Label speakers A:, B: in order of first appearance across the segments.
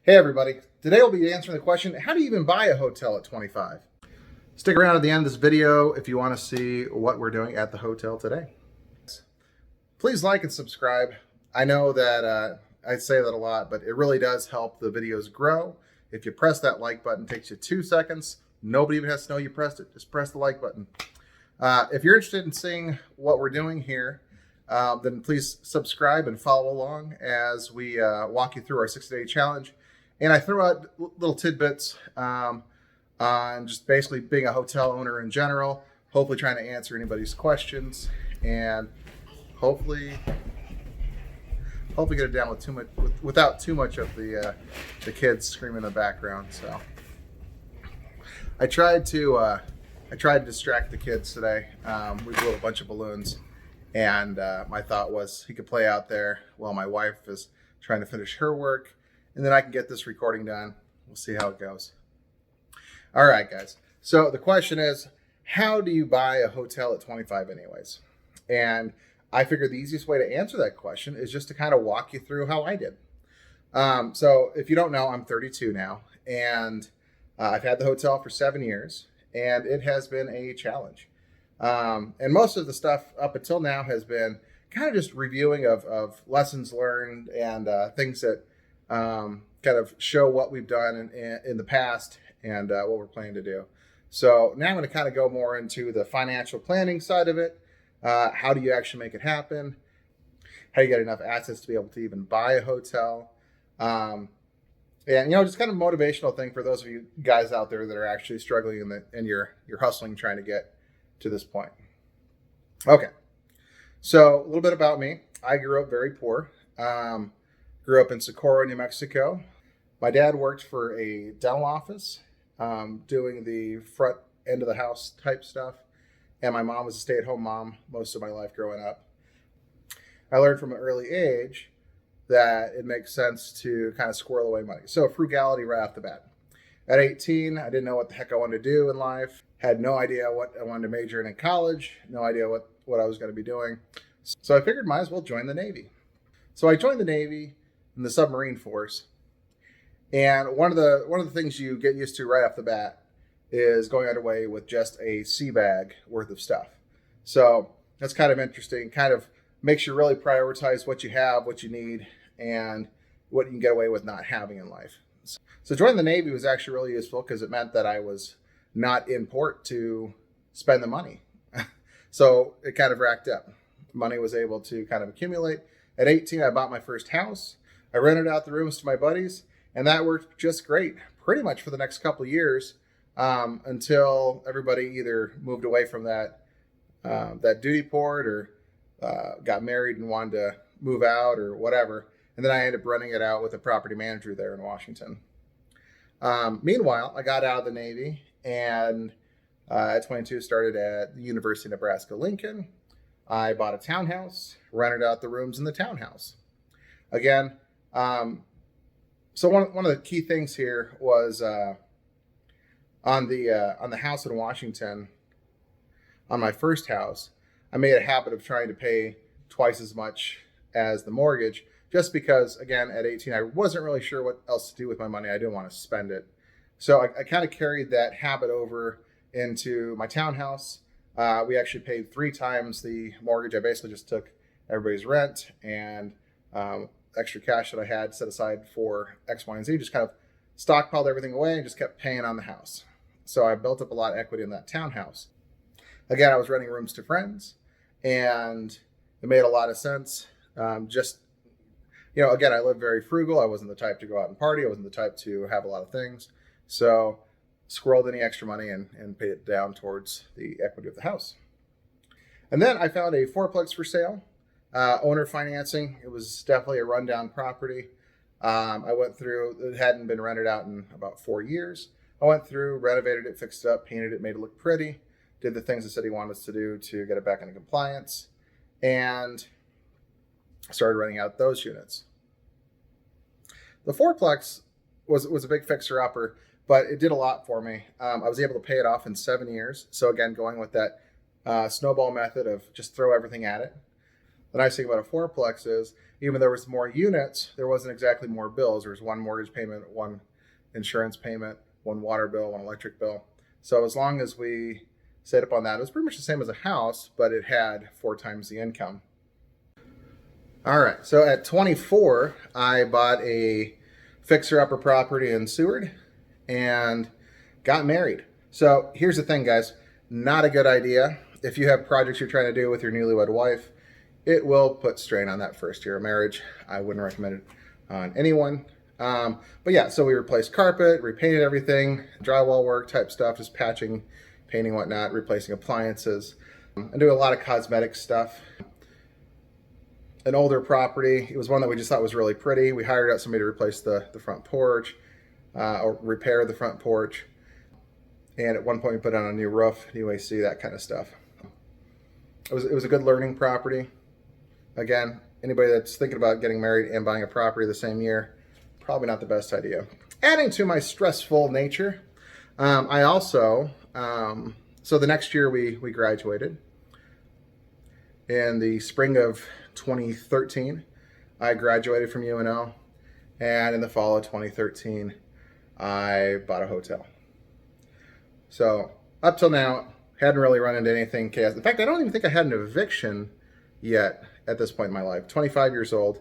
A: Hey everybody, today we'll be answering the question, how do you even buy a hotel at 25? Stick around at the end of this video if you want to see what we're doing at the hotel today. Please like and subscribe. I know that I say that a lot, but it really does help the videos grow. If you press that like button, it takes you 2 seconds. Nobody even has to know you pressed it. Just press the like button. If you're interested in seeing what we're doing here, then please subscribe and follow along as we walk you through our 60-day challenge. And I throw out little tidbits on just basically being a hotel owner in general, hopefully trying to answer anybody's questions, and hopefully get it down without too much of the kids screaming in the background. So I tried to distract the kids today. We blew a bunch of balloons, and my thought was he could play out there while my wife is trying to finish her work, and then I can get this recording done. We'll see how it goes. All right, guys. So the question is, how do you buy a hotel at 25 anyways? And I figured the easiest way to answer that question is just to kind of walk you through how I did. So if you don't know, I'm 32 now, and I've had the hotel for 7 years, and it has been a challenge. And most of the stuff up until now has been kind of just reviewing of lessons learned and things that kind of show what we've done in the past and what we're planning to do. So now I'm going to kind of go more into the financial planning side of it. How do you actually make it happen? How do you get enough assets to be able to even buy a hotel? And, just kind of motivational thing for those of you guys out there that are actually struggling and you're hustling, trying to get to this point. Okay. So a little bit about me. I grew up very poor. Grew up in Socorro, New Mexico. My dad worked for a dental office, doing the front end of the house type stuff. And my mom was a stay-at-home mom most of my life growing up. I learned from an early age that it makes sense to kind of squirrel away money. So frugality right off the bat. At 18, I didn't know what the heck I wanted to do in life. Had no idea what I wanted to major in college. No idea what I was going to be doing. So I figured might as well join the Navy. So I joined the Navy in the submarine force. And one of the things you get used to right off the bat is going underway with just a sea bag worth of stuff. So that's kind of interesting. Kind of makes you really prioritize what you have, what you need, and what you can get away with not having in life. So joining the Navy was actually really useful because it meant that I was not in port to spend the money. So it kind of racked up. Money was able to kind of accumulate. At 18, I bought my first house. I rented out the rooms to my buddies, and that worked just great pretty much for the next couple of years until everybody either moved away from that duty port or got married and wanted to move out or whatever. And then I ended up running it out with a property manager there in Washington. Meanwhile, I got out of the Navy and at 22 started at the University of Nebraska-Lincoln. I bought a townhouse, rented out the rooms in the townhouse. Again, so one of the key things here was on the house in Washington, on my first house, I made a habit of trying to pay twice as much as the mortgage, just because, again, at 18, I wasn't really sure what else to do with my money. I didn't want to spend it. So I kind of carried that habit over into my townhouse. We actually paid 3 times the mortgage. I basically just took everybody's rent and extra cash that I had set aside for X, Y, and Z, just kind of stockpiled everything away and just kept paying on the house. So I built up a lot of equity in that townhouse. Again, I was renting rooms to friends, and it made a lot of sense. Again, I lived very frugal. I wasn't the type to go out and party. I wasn't the type to have a lot of things. So squirreled any extra money and paid it down towards the equity of the house. And then I found a fourplex for sale, owner financing. It was definitely a rundown property. I went through, it hadn't been rented out in about 4 years. I went through, renovated it, fixed it up, painted it, made it look pretty, did the things the city wanted us to do to get it back into compliance, and started renting out those units. The fourplex was a big fixer-upper, but it did a lot for me. I was able to pay it off in 7 years. So again, going with that snowball method of just throw everything at it. The nice thing about a fourplex is, even though there was more units, there wasn't exactly more bills. There was one mortgage payment, one insurance payment, one water bill, one electric bill. So as long as we set up on that, it was pretty much the same as a house, but it had 4 times the income. All right, so at 24, I bought a fixer-upper property in Seward and got married. So here's the thing, guys. Not a good idea. If you have projects you're trying to do with your newlywed wife, it will put strain on that first year of marriage. I wouldn't recommend it on anyone. But yeah, so we replaced carpet, repainted everything, drywall work type stuff, just patching, painting, whatnot, replacing appliances, and doing a lot of cosmetic stuff. An older property. It was one that we just thought was really pretty. We hired out somebody to replace the front porch, or repair the front porch. And at one point we put on a new roof, new AC, that kind of stuff. It was a good learning property. Again, anybody that's thinking about getting married and buying a property the same year, probably not the best idea. Adding to my stressful nature, I also, so the next year we graduated. In the spring of 2013, I graduated from UNO, and in the fall of 2013, I bought a hotel. So up till now, hadn't really run into anything chaos. In fact, I don't even think I had an eviction yet at this point in my life. 25 years old,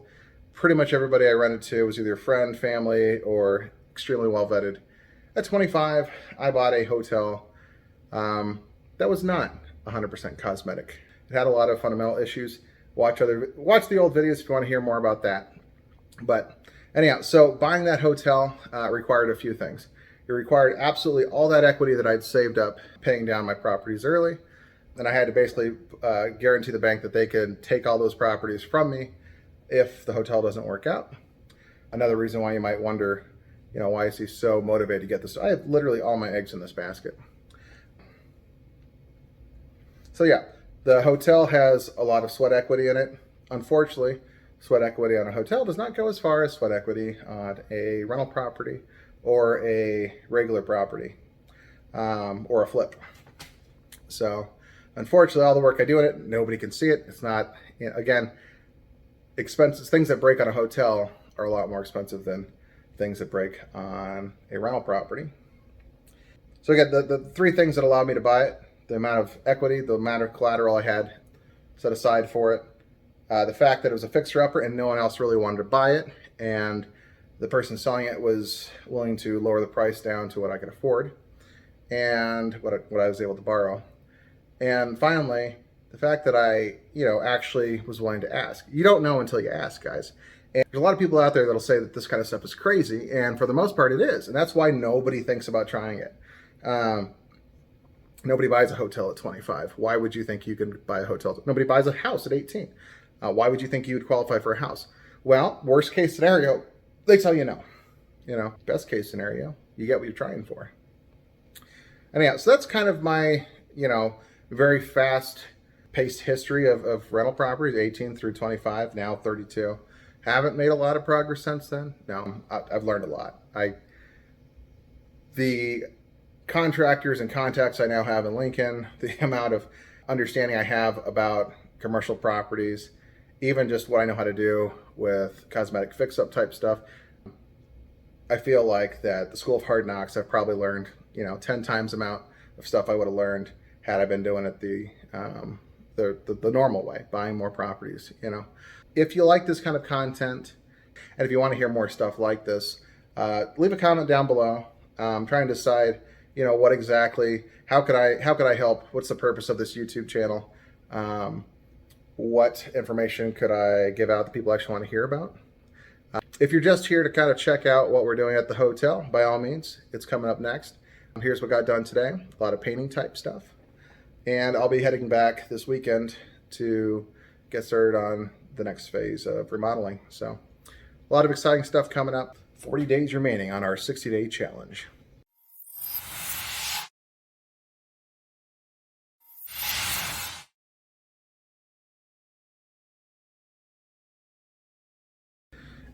A: pretty much everybody I rented to was either friend, family, or extremely well vetted. At 25, I bought a hotel that was not 100% cosmetic. It had a lot of fundamental issues. Watch the old videos if you want to hear more about that. But anyhow, so buying that hotel required a few things. It required absolutely all that equity that I'd saved up paying down my properties early. And I had to basically guarantee the bank that they could take all those properties from me if the hotel doesn't work out. Another reason why you might wonder, why is he so motivated to get this? I have literally all my eggs in this basket. So yeah, the hotel has a lot of sweat equity in it. Unfortunately, sweat equity on a hotel does not go as far as sweat equity on a rental property or a regular property or a flip. So unfortunately, all the work I do in it, nobody can see it. It's not, again, expenses. Things that break on a hotel are a lot more expensive than things that break on a rental property. So again, the 3 things that allowed me to buy it: the amount of equity, the amount of collateral I had set aside for it, the fact that it was a fixer-upper and no one else really wanted to buy it, and the person selling it was willing to lower the price down to what I could afford, and what I was able to borrow. And finally, the fact that I, actually was willing to ask. You don't know until you ask, guys. And there's a lot of people out there that'll say that this kind of stuff is crazy, and for the most part it is, and that's why nobody thinks about trying it. Nobody buys a hotel at 25. Why would you think you can buy a hotel? Nobody buys a house at 18. Why would you think you would qualify for a house? Well, worst case scenario, they tell you no. Best case scenario, you get what you're trying for. Anyhow, so that's kind of my, very fast-paced history of rental properties, 18 through 25, now 32. Haven't made a lot of progress since then. No, I've learned a lot. The contractors and contacts I now have in Lincoln, the amount of understanding I have about commercial properties, even just what I know how to do with cosmetic fix-up type stuff, I feel like that the School of Hard Knocks, I've probably learned, 10 times the amount of stuff I would have learned had I been doing it the normal way, buying more properties. If you like this kind of content, and if you want to hear more stuff like this, leave a comment down below. I'm trying to decide, what exactly, how could I help? What's the purpose of this YouTube channel? What information could I give out that people actually want to hear about? If you're just here to kind of check out what we're doing at the hotel, by all means, it's coming up next. Here's what got done today. A lot of painting type stuff. And I'll be heading back this weekend to get started on the next phase of remodeling. So a lot of exciting stuff coming up. 40 days remaining on our 60-day challenge.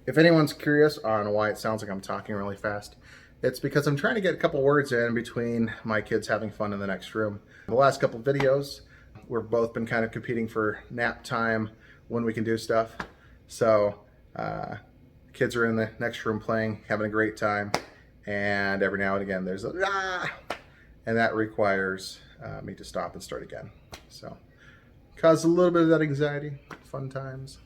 A: If anyone's curious on why it sounds like I'm talking really fast, it's because I'm trying to get a couple words in between my kids having fun in the next room. The last couple videos, we've both been kind of competing for nap time when we can do stuff. So kids are in the next room playing, having a great time, and every now and again there's a and that requires me to stop and start again. So cause a little bit of that anxiety. Fun times.